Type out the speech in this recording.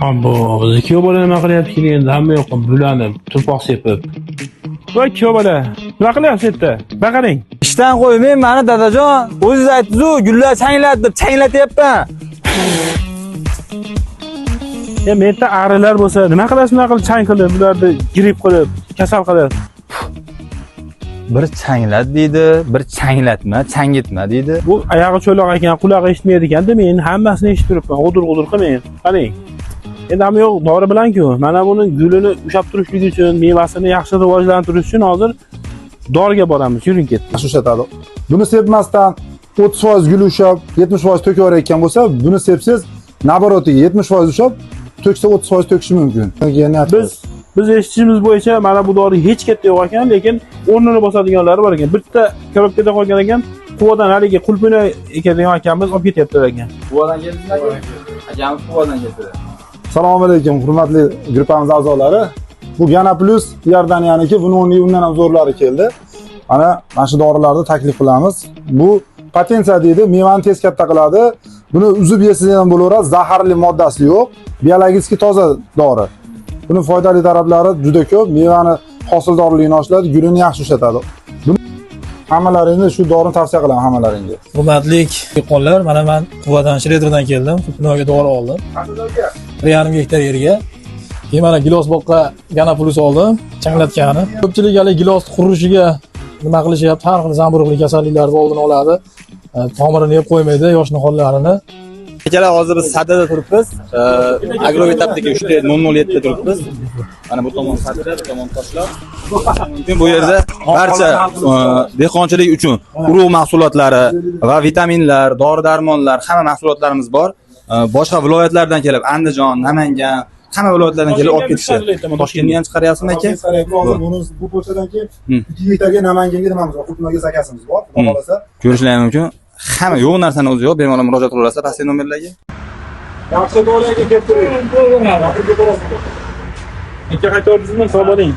Ammo biz ikki bola nima qilyapti endi hamma yoqqa bulanib, turpoq sepib. Voy ikki bola, nima qilyapsiz yerda? Baqaring. Ishdan qo'ymay, mani dadajon, o'zingiz aytdingiz-ku, gullar changlat deb changlatyapman. Menda arilar bo'lsa, nima qilasiz, nima qilib chang qilib, bularni gripp qilib, kasal qilib. Bir changlat deydi, bir changlatma, changitma deydi. Bu oyog'i cho'loq ekan, qulog'i eshitmaydi ekan, men hammasini eshitib turibman. G'udur-g'udur qilmang. Qarang. Endi ham yo'q, dori bilan-ku. Mana buni gulini ushlab turishligi uchun, mevasini yaxshi rivojlantirish uchun hozir doriga boramiz. Yuring ketdi. Ushlatadi. Buni sepmasdan 30% gul ushab, 70% to'kaverayotgan bo'lsa, buni sepsiz, nabarotiga 70% ushab, to'ksa 30% to'kishi mumkin. Biz eshitishimiz bo'yicha mana bu dori hech ketda yo'q ekan, lekin o'rnini bosadiganlari bor ekan. Bitta korobkada qolgan ekan, quvadan haligi qulpini ekadigan akamiz olib ketyaptilar ekan. Quvadan keldingizmi? Akamiz quvadan keldi. Assalomu alaykum, hurmatli gruppamiz a'zolari. Bu Gana Plus Iordaniyanniki, buni undan ham zo'rlari keldi. Mana shu dorilarni taklif qilamiz. Bu potensiya deydi, mevani tez katta qiladi. Buni uzib yesangiz ham bo'laveradi, zaharli moddasi yo'q. Biologik toza dori. Buni foydali taraflari juda ko'p. Mevani hosildorligini oshiradi, gulini yaxshi ushlatadi. Hammalaringizni shu dorini tavsiya qilaman hammalaringizga. Hurmatli dehqonlar, mana men Quvadan Shredderdan keldim. Binoga dori oldim. 1,5 gektar yerga. Keyin mana gilos boqqa Gana Plus oldim, changlatgani. Ko'pchilik hali gilos qurishiga nima qilishyapti? Har xil zamburug'li kasalliklarni oldini oladi. Tomirini yeb qo'ymaydi, yosh nihollarni. Akalar, hozir biz Sadada turibmiz. Agrovetapdagi 307 da turibmiz. Mana bu tomon Sadada, bu tomon Toshlar. Bu yerda barcha dehqonchilik uchun urug' mahsulotlari va vitaminlar, dori-darmonlar, hamma mahsulotlarimiz bor. Boshqa viloyatlardan kelib, Andijon, Namangan, hamma viloyatlardan kelib olib ketishadi. Toshkentga ham chiqaryapsizmi aka? Bu pochtadan keyin 2 gektarga Namanganga nimamiz bor, Qultmaga zakasimiz bor. Xudo xolasa Ko'rishlari mumkin. Hamma yo'q narsani o'zi yo'q, bemalol murojaat qilaverasiz pastki nomerlarga. yaxshi doriga kelib turing. Ikki qayta o'rdingizmi, hisob oling.